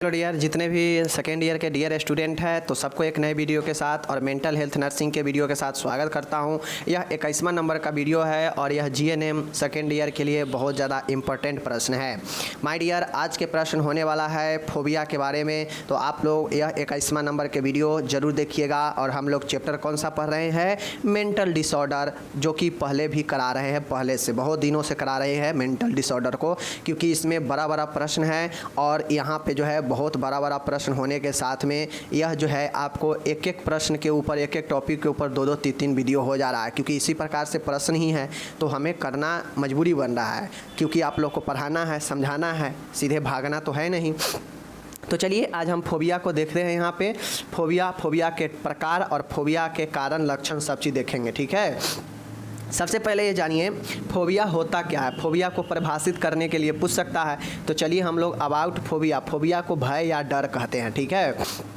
Hello dear, जितने भी second year के डियर स्टूडेंट हैं तो सबको एक नए वीडियो के साथ और मेंटल हेल्थ नर्सिंग के वीडियो के साथ स्वागत करता हूं। यह 21वां नंबर का वीडियो है और यह जीएनएम सेकेंड ईयर के लिए बहुत ज़्यादा इम्पोर्टेंट प्रश्न है। माय डियर, आज के प्रश्न होने वाला है फोबिया के बारे में, तो आप लोग यह 21वां नंबर के वीडियो ज़रूर देखिएगा। और हम लोग चैप्टर कौन सा पढ़ रहे हैं? मेंटल डिसऑर्डर, जो कि पहले भी करा रहे हैं, पहले से बहुत दिनों से करा रहे हैं मेंटल डिसऑर्डर को, क्योंकि इसमें बड़ा बड़ा प्रश्न है और यहाँ पे जो है बहुत बड़ा बड़ा प्रश्न होने के साथ में यह जो है आपको एक एक प्रश्न के ऊपर, एक एक टॉपिक के ऊपर दो दो तीन तीन वीडियो हो जा रहा है, क्योंकि इसी प्रकार से प्रश्न ही है तो हमें करना मजबूरी बन रहा है, क्योंकि आप लोग को पढ़ाना है, समझाना है, सीधे भागना तो है नहीं। तो चलिए आज हम फोबिया को देखते हैं। यहाँ पे फोबिया के प्रकार और फोबिया के कारण, लक्षण सब चीज़ देखेंगे, ठीक है। सबसे पहले ये जानिए फोबिया होता क्या है। फोबिया को परिभाषित करने के लिए पूछ सकता है, तो चलिए हम लोग अबाउट फोबिया को भय या डर कहते हैं, ठीक है।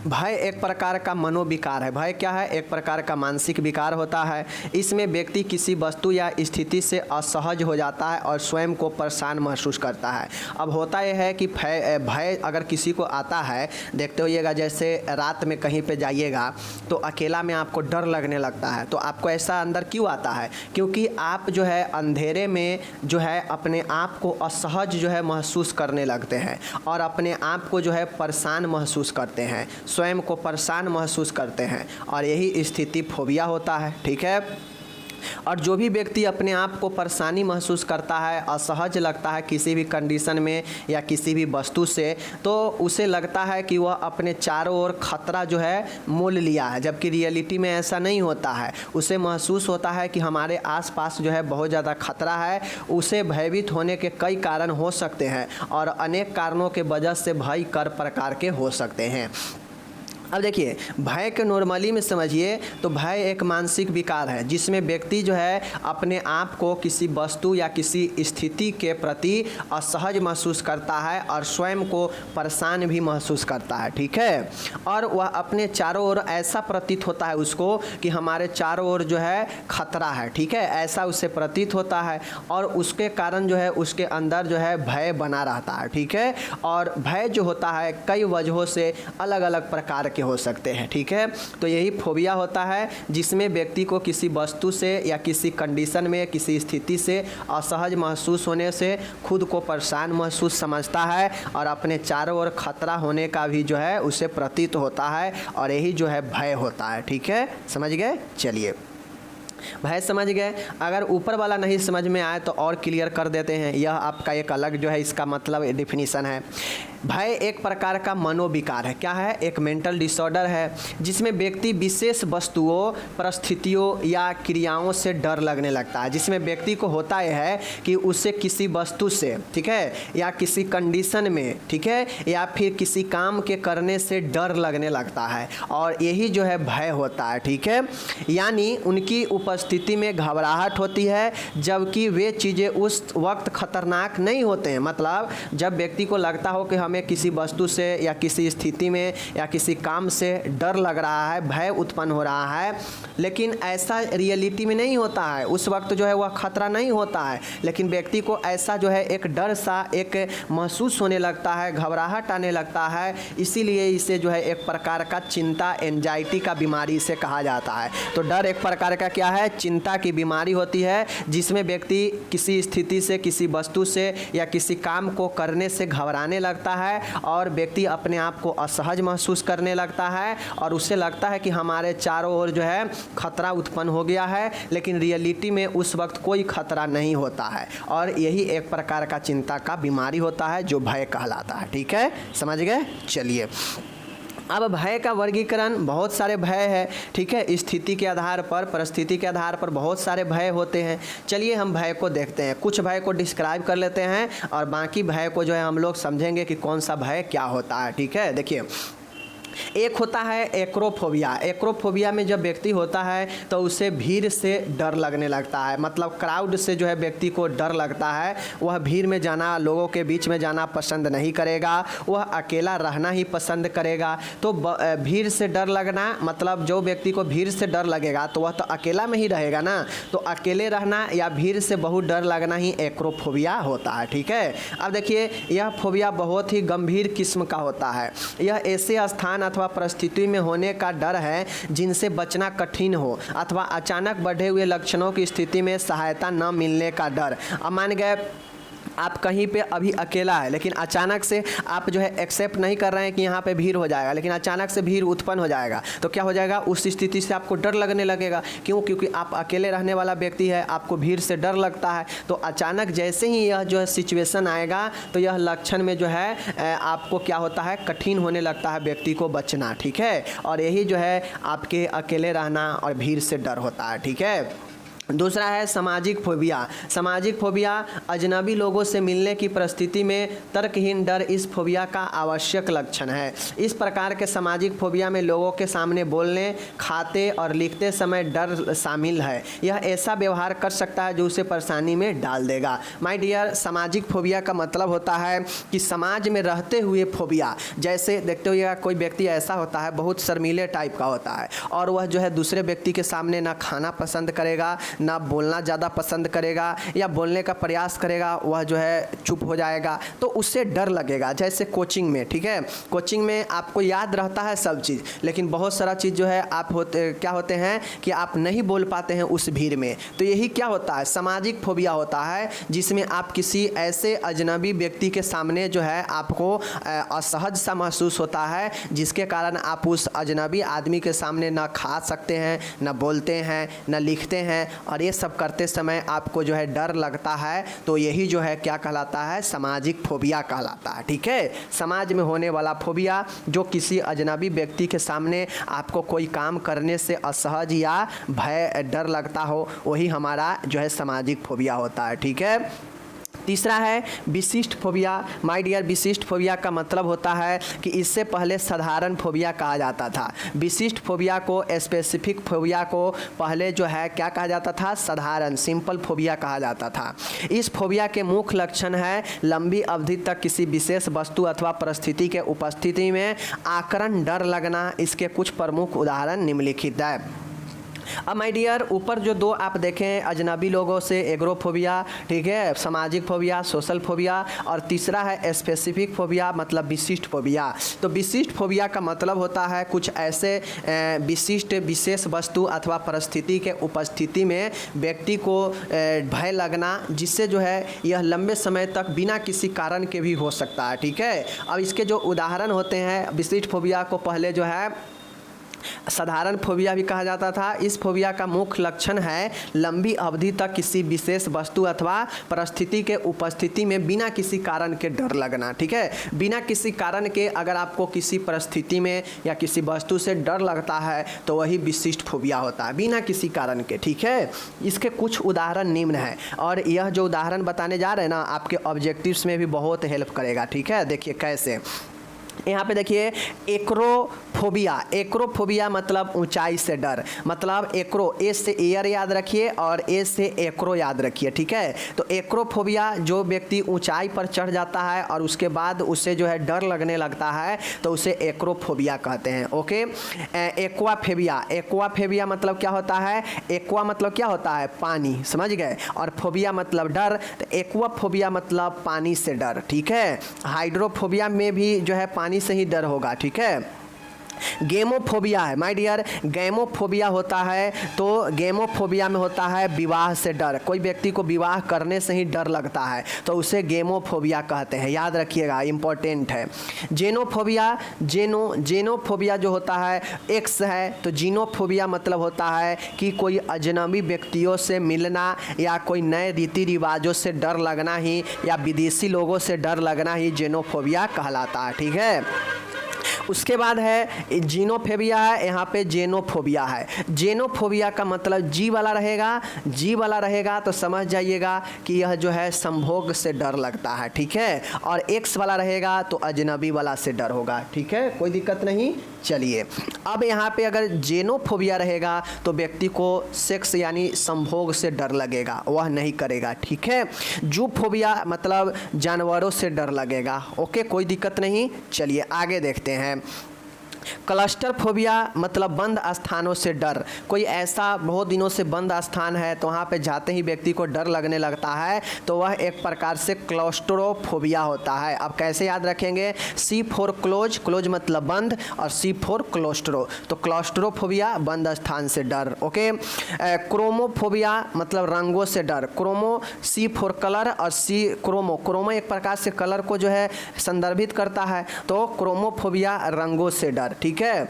भय एक प्रकार का मनोविकार है। भय क्या है? एक प्रकार का मानसिक विकार होता है। इसमें व्यक्ति किसी वस्तु या स्थिति से असहज हो जाता है और स्वयं को परेशान महसूस करता है। अब होता यह है कि भय अगर किसी को आता है, देखते होइएगा जैसे रात में कहीं पे जाइएगा तो अकेला में आपको डर लगने लगता है, तो आपको ऐसा अंदर क्यों आता है? क्योंकि आप जो है अंधेरे में जो है अपने आप को असहज जो है महसूस करने लगते हैं और अपने आप को जो है परेशान महसूस करते हैं, स्वयं को परेशान महसूस करते हैं, और यही स्थिति फोबिया होता है, ठीक है। और जो भी व्यक्ति अपने आप को परेशानी महसूस करता है, असहज लगता है किसी भी कंडीशन में या किसी भी वस्तु से, तो उसे लगता है कि वह अपने चारों ओर खतरा जो है मोल लिया है, जबकि रियलिटी में ऐसा नहीं होता है। उसे महसूस होता है कि हमारे आसपास जो है बहुत ज़्यादा खतरा है। उसे भयभीत होने के कई कारण हो सकते हैं और अनेक कारणों के वजह से भय कई प्रकार के हो सकते हैं। अब देखिए, भय के नॉर्मली में समझिए तो भय एक मानसिक विकार है जिसमें व्यक्ति जो है अपने आप को किसी वस्तु या किसी स्थिति के प्रति असहज महसूस करता है और स्वयं को परेशान भी महसूस करता है, ठीक है। और वह अपने चारों ओर ऐसा प्रतीत होता है उसको कि हमारे चारों ओर जो है खतरा है, ठीक है, ऐसा उसे प्रतीत होता है और उसके कारण जो है उसके अंदर जो है भय बना रहता है, ठीक है। और भय जो होता है कई वजहों से अलग अलग प्रकार के हो सकते हैं, ठीक है। तो यही फोबिया होता है जिसमें व्यक्ति को किसी वस्तु से या किसी कंडीशन में, किसी स्थिति से असहज महसूस होने से खुद को परेशान महसूस समझता है और अपने चारों ओर खतरा होने का भी जो है उसे प्रतीत होता है, और यही जो है भय होता है, ठीक है। समझ गए? चलिए, भय समझ गए। अगर ऊपर वाला नहीं समझ में आए तो और क्लियर कर देते हैं। यह आपका एक अलग जो है इसका मतलब डेफिनेशन है। भय एक प्रकार का मनोविकार है। क्या है? एक मेंटल डिसऑर्डर है जिसमें व्यक्ति विशेष वस्तुओं, परिस्थितियों या क्रियाओं से डर लगने लगता है। जिसमें व्यक्ति को होता यह है कि उसे किसी वस्तु से, ठीक है, या किसी कंडीशन में, ठीक है, या फिर किसी काम के करने से डर लगने लगता है, और यही जो है भय होता है, ठीक है। यानी उनकी उपस्थिति में घबराहट होती है, जबकि वे चीज़ें उस वक्त खतरनाक नहीं होते हैं। मतलब जब व्यक्ति को लगता हो कि हमें किसी वस्तु से या किसी स्थिति में या किसी काम से डर लग रहा है, भय उत्पन्न हो रहा है, लेकिन ऐसा रियलिटी में नहीं होता है। उस वक्त जो है वह खतरा नहीं होता है, लेकिन व्यक्ति को ऐसा जो है एक डर सा एक महसूस होने लगता है, घबराहट आने लगता है। इसीलिए इसे जो है एक प्रकार का चिंता, एंजाइटी का बीमारी से कहा जाता है। तो डर एक प्रकार का क्या है? चिंता की बीमारी होती है, जिसमें व्यक्ति किसी स्थिति से, किसी वस्तु से या किसी काम को करने से घबराने लगता है और व्यक्ति अपने आप को असहज महसूस करने लगता है और उसे लगता है कि हमारे चारों ओर जो है खतरा उत्पन्न हो गया है, लेकिन रियलिटी में उस वक्त कोई खतरा नहीं होता है, और यही एक प्रकार का चिंता का बीमारी होता है जो भय कहलाता है, ठीक है। समझ गए? चलिए, अब भय का वर्गीकरण, बहुत सारे भय है, ठीक है। स्थिति के आधार पर, परिस्थिति के आधार पर बहुत सारे भय होते हैं। चलिए हम भय को देखते हैं, कुछ भय को डिस्क्राइब कर लेते हैं और बाकी भय को जो है हम लोग समझेंगे कि कौन सा भय क्या होता है, ठीक है। देखिए, एक होता है एक्रोफोबिया। एक्रोफोबिया में जब व्यक्ति होता है तो उसे भीड़ से डर लगने लगता है, मतलब क्राउड से जो है व्यक्ति को डर लगता है। वह भीड़ में जाना, लोगों के बीच में जाना पसंद नहीं करेगा, वह अकेला रहना ही पसंद करेगा। तो भीड़ से डर लगना मतलब जो व्यक्ति को भीड़ से डर लगेगा तो वह तो अकेला में ही रहेगा ना, तो अकेले रहना या भीड़ से बहुत डर लगना ही एक्रोफोबिया होता है। ठीक है, अब देखिए यह फोबिया बहुत ही गंभीर किस्म का होता है। यह ऐसे स्थान अथवा परिस्थिति में होने का डर है जिनसे बचना कठिन हो, अथवा अचानक बढ़े हुए लक्षणों की स्थिति में सहायता न मिलने का डर। अब मान गए आप कहीं पे अभी अकेला है, लेकिन अचानक से आप जो है एक्सेप्ट नहीं कर रहे हैं कि यहाँ पे भीड़ हो जाएगा, लेकिन अचानक से भीड़ उत्पन्न हो जाएगा तो क्या हो जाएगा, उस स्थिति से आपको डर लगने लगेगा। क्यों? क्योंकि आप अकेले रहने वाला व्यक्ति है, आपको भीड़ से डर लगता है। तो अचानक जैसे ही यह जो है सिचुएशन आएगा तो यह लक्षण में जो है आपको क्या होता है, कठिन होने लगता है व्यक्ति को बचना। ठीक है, और यही जो है आपके अकेले रहना और भीड़ से डर होता है। ठीक है, दूसरा है सामाजिक फोबिया। सामाजिक फोबिया अजनबी लोगों से मिलने की परिस्थिति में तर्कहीन डर इस फोबिया का आवश्यक लक्षण है। इस प्रकार के सामाजिक फोबिया में लोगों के सामने बोलने, खाते और लिखते समय डर शामिल है। यह ऐसा व्यवहार कर सकता है जो उसे परेशानी में डाल देगा। माय डियर, सामाजिक फोबिया का मतलब होता है कि समाज में रहते हुए फोबिया। जैसे देखते हो कोई व्यक्ति ऐसा होता है बहुत शर्मीले टाइप का होता है और वह जो है दूसरे व्यक्ति के सामने ना खाना पसंद करेगा, ना बोलना ज़्यादा पसंद करेगा, या बोलने का प्रयास करेगा वह जो है चुप हो जाएगा, तो उससे डर लगेगा। जैसे कोचिंग में, ठीक है, कोचिंग में आपको याद रहता है सब चीज़, लेकिन बहुत सारा चीज़ जो है आप क्या होते हैं कि आप नहीं बोल पाते हैं उस भीड़ में। तो यही क्या होता है, सामाजिक फोबिया होता है, जिसमें आप किसी ऐसे अजनबी व्यक्ति के सामने जो है आपको असहज सा महसूस होता है, जिसके कारण आप उस अजनबी आदमी के सामने ना खा सकते हैं, ना बोलते हैं, ना लिखते हैं, और ये सब करते समय आपको जो है डर लगता है। तो यही जो है क्या कहलाता है, सामाजिक फोबिया कहलाता है। ठीक है, समाज में होने वाला फोबिया जो किसी अजनबी व्यक्ति के सामने आपको कोई काम करने से असहज या भय डर लगता हो, वही हमारा जो है सामाजिक फोबिया होता है। ठीक है, तीसरा है विशिष्ट फोबिया। माय डियर, विशिष्ट फोबिया का मतलब होता है कि इससे पहले साधारण फोबिया कहा जाता था। विशिष्ट फोबिया को, स्पेसिफिक फोबिया को पहले जो है क्या कहा जाता था, साधारण सिंपल फोबिया कहा जाता था। इस फोबिया के मुख्य लक्षण है लंबी अवधि तक किसी विशेष वस्तु अथवा परिस्थिति के उपस्थिति में आकरण डर लगना। इसके कुछ प्रमुख उदाहरण निम्नलिखित है। अब माय डियर, ऊपर जो दो आप देखें, अजनबी लोगों से एग्रोफोबिया, ठीक है, सामाजिक फोबिया, सोशल फोबिया, और तीसरा है स्पेसिफिक फोबिया मतलब विशिष्ट फोबिया। तो विशिष्ट फोबिया का मतलब होता है कुछ ऐसे विशिष्ट विशेष वस्तु अथवा परिस्थिति के उपस्थिति में व्यक्ति को भय लगना, जिससे जो है यह लंबे समय तक बिना किसी कारण के भी हो सकता है। ठीक है, अब इसके जो उदाहरण होते हैं, विशिष्ट फोबिया को पहले जो है साधारण फोबिया भी कहा जाता था। इस फोबिया का मुख्य लक्षण है लंबी अवधि तक किसी विशेष वस्तु अथवा परिस्थिति के उपस्थिति में बिना किसी कारण के डर लगना। ठीक है, बिना किसी कारण के अगर आपको किसी परिस्थिति में या किसी वस्तु से डर लगता है तो वही विशिष्ट फोबिया होता है, बिना किसी कारण के। ठीक है, इसके कुछ उदाहरण निम्न हैं, और यह जो उदाहरण बताने जा रहे हैं ना, आपके ऑब्जेक्टिव्स में भी बहुत हेल्प करेगा। ठीक है, देखिए कैसे, यहाँ पे देखिए एक्रोफोबिया। एक्रोफोबिया मतलब ऊंचाई से डर, मतलब एक्रो, ए से एयर याद रखिए और ए से एक्रो याद रखिए। ठीक है, तो एक्रोफोबिया जो व्यक्ति ऊंचाई पर चढ़ जाता है और उसके बाद उसे जो है डर लगने लगता है तो उसे एक्रोफोबिया कहते हैं। ओके, एक्वाफेबिया। एक्वाफेबिया मतलब क्या होता है, एक्वा मतलब क्या होता है, पानी, समझ गए, और फोबिया मतलब डर, तो एक्वाफोबिया मतलब पानी से डर। ठीक है, हाइड्रोफोबिया में भी जो है पानी से ही डर होगा। ठीक है, गेमोफोबिया है माय डियर। गेमोफोबिया होता है तो गेमोफोबिया में होता है विवाह से डर, कोई व्यक्ति को विवाह करने से ही डर लगता है तो उसे गेमोफोबिया कहते हैं, याद रखिएगा, इंपॉर्टेंट है। जेनोफोबिया, जेनोफोबिया जो होता है एक्स है, तो जीनोफोबिया मतलब होता है कि कोई अजनबी व्यक्तियों से मिलना या कोई नए रीति रिवाजों से डर लगना ही या विदेशी लोगों से डर लगना ही जेनोफोबिया कहलाता है। ठीक है, उसके बाद है जीनोफोबिया है, यहाँ पे जेनोफोबिया है। जेनोफोबिया का मतलब जी वाला रहेगा, जी वाला रहेगा तो समझ जाइएगा कि यह जो है संभोग से डर लगता है, ठीक है। और एक्स वाला रहेगा तो अजनबी वाला से डर होगा, ठीक है, कोई दिक्कत नहीं। चलिए अब यहाँ पे अगर जेनोफोबिया रहेगा तो व्यक्ति को सेक्स यानी संभोग से डर लगेगा, वह नहीं करेगा, ठीक है। जूफोबिया मतलब जानवरों से डर लगेगा, ओके, कोई दिक्कत नहीं। चलिए आगे देखते हैं। क्लस्टर फोबिया मतलब बंद स्थानों से डर, कोई ऐसा बहुत दिनों से बंद स्थान है तो वहाँ पे जाते ही व्यक्ति को डर लगने लगता है तो वह एक प्रकार से क्लस्ट्रोफोबिया होता है। अब कैसे याद रखेंगे, C फॉर क्लोज, क्लोज मतलब बंद, और C फॉर क्लोस्ट्रो, तो क्लस्ट्रोफोबिया बंद स्थान से डर, ओके। क्रोमोफोबिया मतलब रंगों से डर, क्रोमो C फॉर कलर और C क्रोमो, क्रोमो एक प्रकार से कलर को जो है संदर्भित करता है, तो क्रोमोफोबिया रंगों से डर, ठीक है।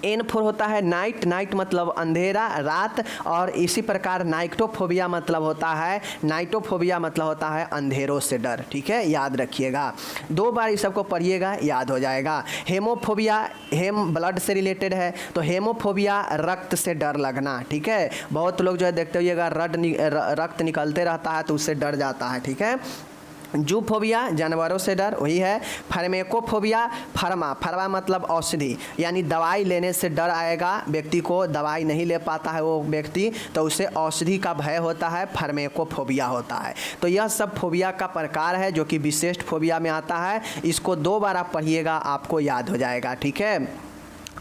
एन फोर होता है नाइट, नाइट मतलब अंधेरा, रात, और इसी प्रकार नाइटोफोबिया मतलब होता है, नाइटोफोबिया मतलब होता है अंधेरों से डर, ठीक है, याद रखिएगा। 2 बार इस सबको पढ़िएगा, याद हो जाएगा। हेमोफोबिया, हेम ब्लड से रिलेटेड है, तो हेमोफोबिया रक्त से डर लगना, ठीक है। बहुत लोग जो है देखते होइएगा रक्त निकलते रहता है तो उससे डर जाता है, ठीक है। जूफोबिया जानवरों से डर, वही है। फार्मेकोफोबिया, फर्मा मतलब औषधि, यानी दवाई लेने से डर आएगा व्यक्ति को, दवाई नहीं ले पाता है वो व्यक्ति तो उसे औषधि का भय होता है, फार्मेकोफोबिया होता है। तो यह सब फोबिया का प्रकार है जो कि विशिष्ट फोबिया में आता है। इसको 2 बार आप पढ़िएगा, आपको याद हो जाएगा, ठीक है।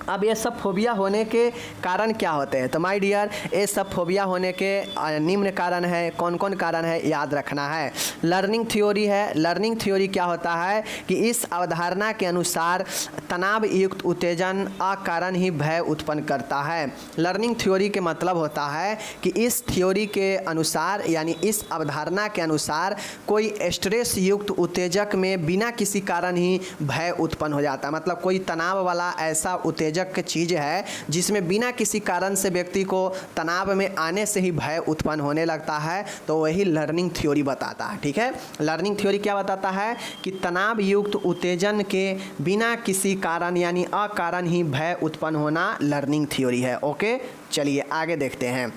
अब ये सब फोबिया होने के कारण क्या होते हैं, तो माय डियर ये सब फोबिया होने के निम्न कारण है। कौन कौन कारण है याद रखना है। लर्निंग थ्योरी है, लर्निंग थ्योरी क्या होता है कि इस अवधारणा के अनुसार तनाव युक्त उत्तेजन अकारण ही भय उत्पन्न करता है। लर्निंग थ्योरी के मतलब होता है कि इस थ्योरी के अनुसार यानी इस अवधारणा के अनुसार कोई स्ट्रेस युक्त उत्तेजक में बिना किसी कारण ही भय उत्पन्न हो जाता है। मतलब कोई तनाव वाला ऐसा उत्तेजक की चीज़ है जिसमें बिना किसी कारण से व्यक्ति को तनाव में आने से ही भय उत्पन्न होने लगता है, तो वही लर्निंग थ्योरी बताता है, ठीक है। लर्निंग थ्योरी क्या बताता है कि तनाव युक्त उत्तेजन के बिना किसी कारण यानी अकारण ही भय उत्पन्न होना लर्निंग थ्योरी है, ओके। चलिए आगे देखते हैं।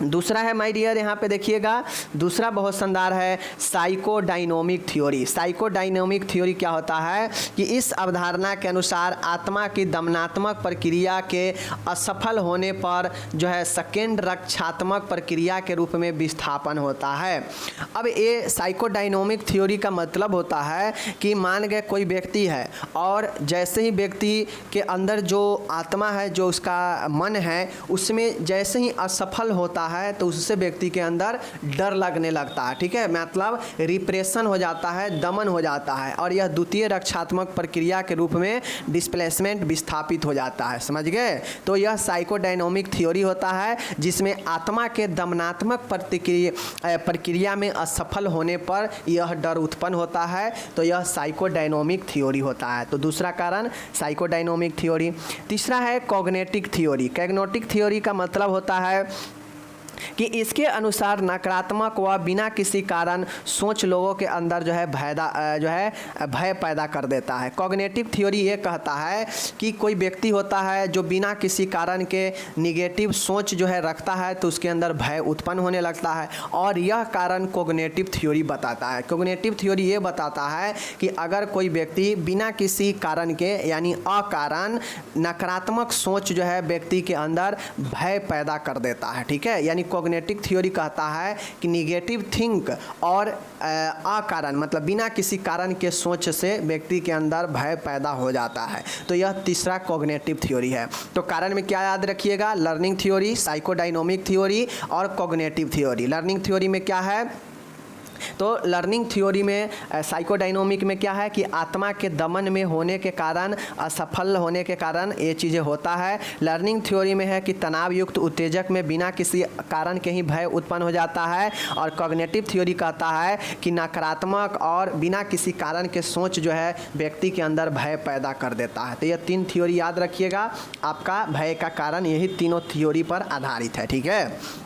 दूसरा है माय डियर, यहाँ पे देखिएगा, दूसरा बहुत शानदार है साइकोडायनोमिक थ्योरी। साइकोडायनोमिक थ्योरी क्या होता है कि इस अवधारणा के अनुसार आत्मा की दमनात्मक प्रक्रिया के असफल होने पर जो है सेकेंड रक्षात्मक प्रक्रिया के रूप में विस्थापन होता है। अब ये साइकोडायनोमिक थ्योरी का मतलब होता है कि मान गए कोई व्यक्ति है और जैसे ही व्यक्ति के अंदर जो आत्मा है, जो उसका मन है, उसमें जैसे ही असफल होता है तो उससे व्यक्ति के अंदर डर लगने लगता है, ठीक है। मतलब रिप्रेशन हो जाता है, दमन हो जाता है, और यह द्वितीय रक्षात्मक प्रक्रिया के रूप में डिस्प्लेसमेंट विस्थापित हो जाता है, समझ गए। तो यह साइकोडायनोमिक थ्योरी होता है जिसमें आत्मा के दमनात्मक प्रक्रिया में असफल होने पर यह डर उत्पन्न होता है, तो यह साइकोडायनोमिक थ्योरी होता है। तो दूसरा कारण साइकोडायनोमिक थ्योरी। तीसरा है कॉग्निटिव थ्योरी। कॉग्निटिव थ्योरी का मतलब होता है कि इसके अनुसार नकारात्मक व बिना किसी कारण सोच लोगों के अंदर जो है भय पैदा कर देता है। कॉग्निटिव थ्योरी ये कहता है कि कोई व्यक्ति होता है जो बिना किसी कारण के निगेटिव सोच जो है रखता है तो उसके अंदर भय उत्पन्न होने लगता है, और यह कारण कॉग्निटिव थ्योरी बताता है। कॉग्निटिव थ्योरी ये बताता है कि अगर कोई व्यक्ति बिना किसी कारण के यानी अकारण नकारात्मक सोच जो है व्यक्ति के अंदर भय पैदा कर देता है, ठीक है। यानी कॉग्निटिव थ्योरी कहता है कि निगेटिव थिंक और अकारण मतलब बिना किसी कारण के सोच से व्यक्ति के अंदर भय पैदा हो जाता है। तो यह तीसरा कॉग्निटिव थ्योरी है। तो कारण में क्या याद रखिएगा, लर्निंग थ्योरी, साइकोडायनोमिक थ्योरी और कॉग्निटिव थ्योरी। लर्निंग थ्योरी में क्या है, तो लर्निंग थ्योरी में साइकोडायनोमिक में क्या है कि आत्मा के दमन में होने के कारण, असफल होने के कारण ये चीज़ें होता है। लर्निंग थ्योरी में है कि तनाव युक्त उत्तेजक में बिना किसी कारण के ही भय उत्पन्न हो जाता है, और कॉग्निटिव थ्योरी कहता है कि नकारात्मक और बिना किसी कारण के सोच जो है व्यक्ति के अंदर भय पैदा कर देता है। तो ये 3 थ्योरी याद रखिएगा, आपका भय का कारण यही तीनों थ्योरी पर आधारित है, ठीक है।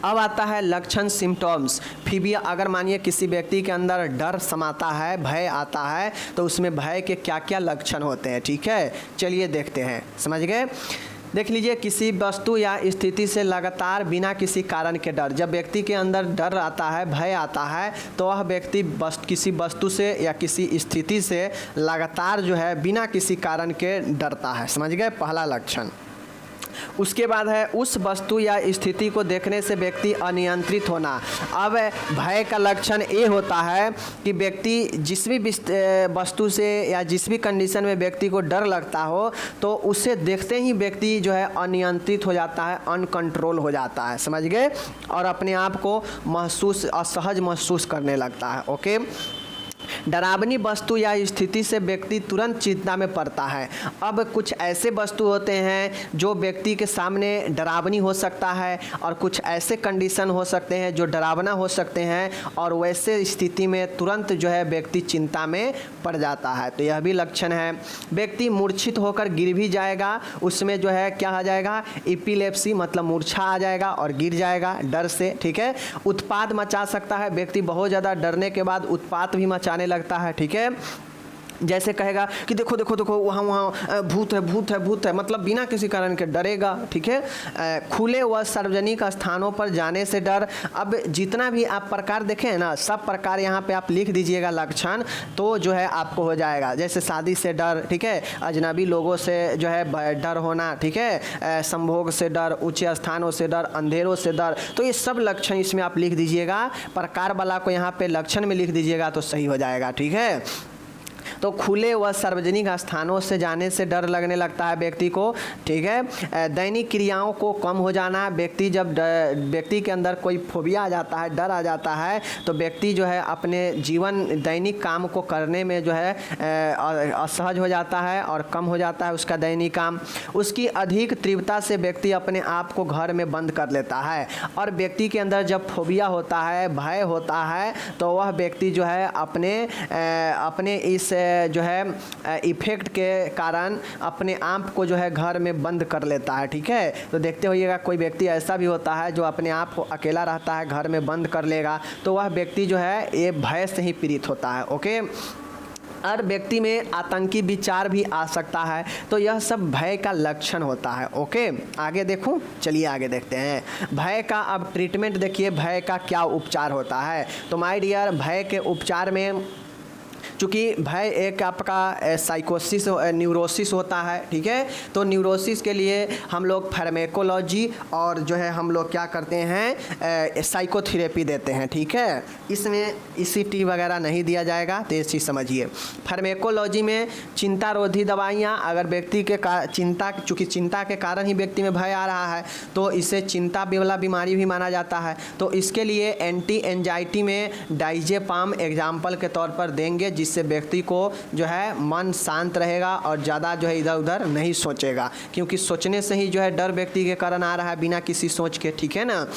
अब आता है लक्षण सिम्टम्स। फीबिया, अगर मानिए किसी व्यक्ति के अंदर डर समाता है, भय आता है, तो उसमें भय के क्या क्या लक्षण होते हैं, ठीक है। चलिए देखते हैं, समझ गए। देख लीजिए, किसी वस्तु या स्थिति से लगातार बिना किसी कारण के डर। जब व्यक्ति के अंदर डर आता है, भय आता है, तो वह व्यक्ति किसी वस्तु से या किसी स्थिति से लगातार जो है बिना किसी कारण के डरता है, समझ गए, पहला लक्षण। उसके बाद है उस वस्तु या स्थिति को देखने से व्यक्ति अनियंत्रित होना। अब भय का लक्षण ये होता है कि व्यक्ति जिस भी वस्तु से या जिस भी कंडीशन में व्यक्ति को डर लगता हो, तो उसे देखते ही व्यक्ति जो है अनियंत्रित हो जाता है, अनकंट्रोल हो जाता है, समझ गए, और अपने आप को असहज महसूस करने लगता है। ओके। डरावनी वस्तु या स्थिति से व्यक्ति तुरंत चिंता में पड़ता है। अब कुछ ऐसे वस्तु होते हैं जो व्यक्ति के सामने डरावनी हो सकता है, और कुछ ऐसे कंडीशन हो सकते हैं जो डरावना हो सकते हैं, और वैसे स्थिति में तुरंत जो है व्यक्ति चिंता में पड़ जाता है। तो यह भी लक्षण है। व्यक्ति मूर्छित होकर गिर भी जाएगा, उसमें जो है क्या आ जाएगा, एपिलेप्सी, मतलब मूर्छा आ जाएगा और गिर जाएगा डर से, ठीक है। उत्पात मचा सकता है, व्यक्ति बहुत ज़्यादा डरने के बाद उत्पात भी मचाने लगता है, ठीक है। जैसे कहेगा कि देखो देखो देखो वहाँ भूत है, भूत है, भूत है, मतलब बिना किसी कारण के डरेगा, ठीक है। खुले व सार्वजनिक स्थानों पर जाने से डर। अब जितना भी आप प्रकार देखें ना, सब प्रकार यहाँ पे आप लिख दीजिएगा लक्षण, तो जो है आपको हो जाएगा। जैसे शादी से डर, ठीक है, अजनबी लोगों से जो है डर होना, ठीक है, संभोग से डर, ऊंचे स्थानों से डर, अंधेरों से डर, तो ये सब लक्षण इसमें आप लिख दीजिएगा। प्रकार वाला को यहाँ पे लक्षण में लिख दीजिएगा तो सही हो जाएगा, ठीक है। तो खुले व सार्वजनिक स्थानों से जाने से डर लगने लगता है व्यक्ति को, ठीक है। दैनिक क्रियाओं को कम हो जाना। व्यक्ति जब व्यक्ति के अंदर कोई फोबिया आ जाता है, डर आ जाता है, तो व्यक्ति जो है अपने जीवन दैनिक काम को करने में जो है असहज हो जाता है और कम हो जाता है उसका दैनिक काम। उसकी अधिक तीव्रता से व्यक्ति अपने आप को घर में बंद कर लेता है, और व्यक्ति के अंदर जब फोबिया होता है, भय होता है, तो वह व्यक्ति जो है अपने इस जो है इफेक्ट के कारण अपने आप को जो है घर में बंद कर लेता है, ठीक है। तो देखते होइएगा, कोई व्यक्ति ऐसा भी होता है जो अपने आप को अकेला रहता है, घर में बंद कर लेगा, तो वह व्यक्ति जो है ये भय से ही पीड़ित होता है। ओके। और व्यक्ति में आतंकी विचार भी आ सकता है, तो यह सब भय का लक्षण होता है। ओके, आगे देखूं, चलिए आगे देखते हैं। भय का अब ट्रीटमेंट देखिए, भय का क्या उपचार होता है। तो माय डियर, भय के उपचार में चूँकि भय एक आपका साइकोसिस न्यूरोसिस होता है, ठीक है। तो न्यूरोसिस के लिए हम लोग फार्मेकोलॉजी और जो है हम लोग क्या करते हैं, साइकोथेरेपी देते हैं, ठीक है। इसमें ECT वगैरह नहीं दिया जाएगा, तो ये चीज़ समझिए। फार्मेकोलॉजी में चिंता रोधी दवाइयाँ, अगर व्यक्ति के चूँकि चिंता के कारण ही व्यक्ति में भय आ रहा है, तो इसे चिंता वाला बीमारी भी माना जाता है। तो इसके लिए एंटी एंजाइटी में डाइजेपाम एग्जाम्पल के तौर पर देंगे, जिससे व्यक्ति को जो है मन शांत रहेगा और ज़्यादा जो है इधर उधर नहीं सोचेगा, क्योंकि सोचने से ही जो है डर व्यक्ति के कारण आ रहा है बिना किसी सोच के, ठीक है ना।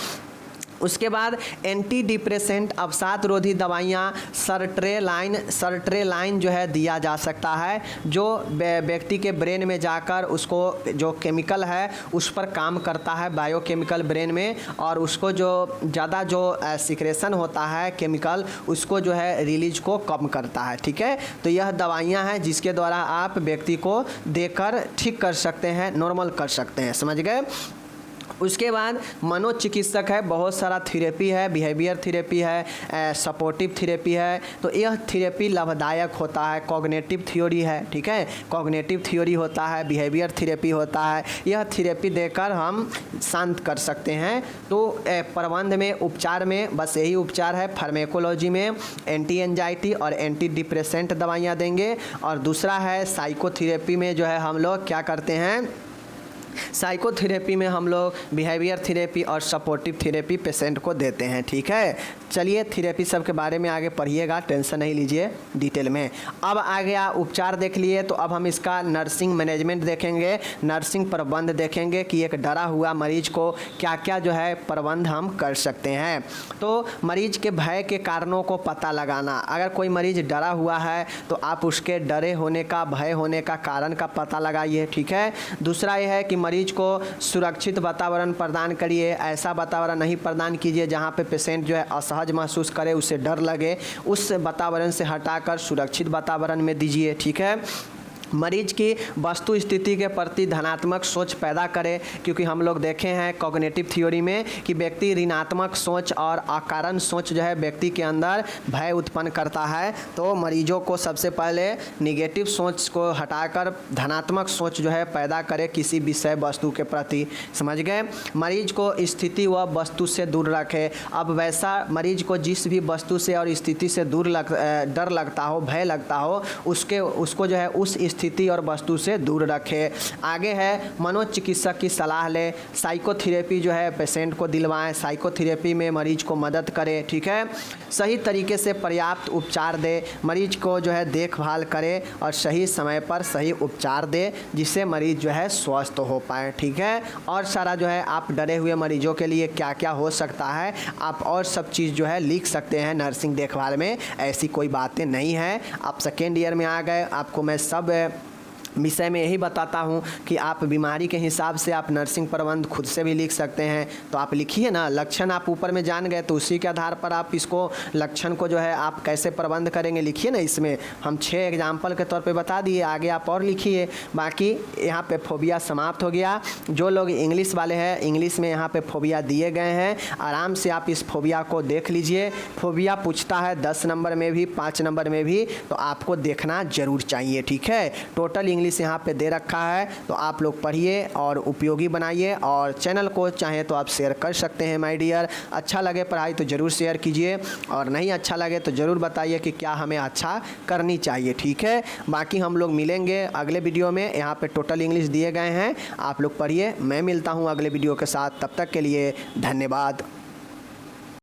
उसके बाद एंटी डिप्रेसेंट अवसाद रोधी दवाइयाँ सर्ट्रेलाइन जो है दिया जा सकता है, जो व्यक्ति के ब्रेन में जाकर उसको जो केमिकल है उस पर काम करता है, बायोकेमिकल ब्रेन में, और उसको जो ज़्यादा जो सिक्रेशन होता है केमिकल, उसको जो है रिलीज को कम करता है, ठीक है। तो यह दवाइयाँ हैं जिसके द्वारा आप व्यक्ति को देकर ठीक कर सकते हैं, नॉर्मल कर सकते हैं, समझ गए। उसके बाद मनोचिकित्सक है, बहुत सारा थेरेपी है, बिहेवियर थेरेपी है, सपोर्टिव थेरेपी है। तो यह थेरेपी लाभदायक होता है। कॉग्निटिव थ्योरी है, ठीक है, कॉग्निटिव थ्योरी होता है, बिहेवियर थेरेपी होता है। यह थेरेपी देकर हम शांत कर सकते हैं। तो प्रबंध में, उपचार में बस यही उपचार है। फार्मेकोलॉजी में एंटी एंजाइटी और एंटी डिप्रेसेंट दवाइयाँ देंगे, और दूसरा है साइकोथेरेपी में जो है हम लोग क्या करते हैं, साइकोथेरेपी में हम लोग बिहेवियर थेरेपी और सपोर्टिव थेरेपी पेशेंट को देते हैं, ठीक है। चलिए थेरेपी सब के बारे में आगे पढ़िएगा, टेंशन नहीं लीजिए डिटेल में। अब आ गया उपचार देख लिए, तो अब हम इसका नर्सिंग मैनेजमेंट देखेंगे, नर्सिंग प्रबंध देखेंगे कि एक डरा हुआ मरीज को क्या क्या जो है प्रबंध हम कर सकते हैं। तो मरीज के भय के कारणों को पता लगाना। अगर कोई मरीज डरा हुआ है तो आप उसके डरे होने का, भय होने का कारण का पता लगाइए, ठीक है। दूसरा यह है कि मरीज को सुरक्षित वातावरण प्रदान करिए। ऐसा वातावरण नहीं प्रदान कीजिए जहाँ पे पेशेंट जो है असहज महसूस करे, उसे डर लगे। उस वातावरण से हटाकर सुरक्षित वातावरण में दीजिए। ठीक है। मरीज की वस्तु स्थिति के प्रति धनात्मक सोच पैदा करें, क्योंकि हम लोग देखे हैं कॉग्निटिव थ्योरी में कि व्यक्ति ऋणात्मक सोच और अकारण सोच जो है व्यक्ति के अंदर भय उत्पन्न करता है। तो मरीजों को सबसे पहले निगेटिव सोच को हटाकर धनात्मक सोच जो है पैदा करें किसी विषय वस्तु के प्रति। समझ गए। मरीज को स्थिति व वस्तु से दूर रखें। अब वैसा मरीज को जिस भी वस्तु से और स्थिति से डर लगता हो, भय लगता हो, उसको जो है उस स्थिति और वस्तु से दूर रखें। आगे है मनोचिकित्सक की सलाह ले। साइकोथेरेपी जो है पेशेंट को दिलवाएं। साइकोथेरेपी में मरीज को मदद करें। ठीक है। सही तरीके से पर्याप्त उपचार दे। मरीज को जो है देखभाल करे और सही समय पर सही उपचार दे, जिससे मरीज जो है स्वस्थ हो पाए। ठीक है। और सारा जो है आप डरे हुए मरीजों के लिए क्या क्या हो सकता है, आप और सब चीज़ जो है लिख सकते हैं नर्सिंग देखभाल में। ऐसी कोई बातें नहीं है। आप सेकेंड ईयर में आ गए, आपको मैं सब विषय में यही बताता हूँ कि आप बीमारी के हिसाब से आप नर्सिंग प्रबंध खुद से भी लिख सकते हैं। तो आप लिखिए ना। लक्षण आप ऊपर में जान गए तो उसी के आधार पर आप इसको लक्षण को जो है आप कैसे प्रबंध करेंगे लिखिए ना। इसमें हम 6 एग्जाम्पल के तौर पे बता दिए, आगे आप और लिखिए। बाकी यहाँ पे फोबिया समाप्त हो गया। जो लोग इंग्लिश वाले हैं, इंग्लिश में यहाँ पे फोबिया दिए गए हैं। आराम से आप इस फोबिया को देख लीजिए। फोबिया पूछता है 10 नंबर में भी, 5 नंबर में भी, तो आपको देखना जरूर चाहिए। ठीक है। टोटल इंग्लिश यहाँ पे दे रखा है, तो आप लोग पढ़िए और उपयोगी बनाइए। और चैनल को चाहे तो आप शेयर कर सकते हैं माय डियर। अच्छा लगे पढ़ाई तो ज़रूर शेयर कीजिए, और नहीं अच्छा लगे तो ज़रूर बताइए कि क्या हमें अच्छा करनी चाहिए। ठीक है। बाकी हम लोग मिलेंगे अगले वीडियो में। यहाँ पे टोटल इंग्लिश दिए गए हैं, आप लोग पढ़िए। मैं मिलता हूँ अगले वीडियो के साथ। तब तक के लिए धन्यवाद।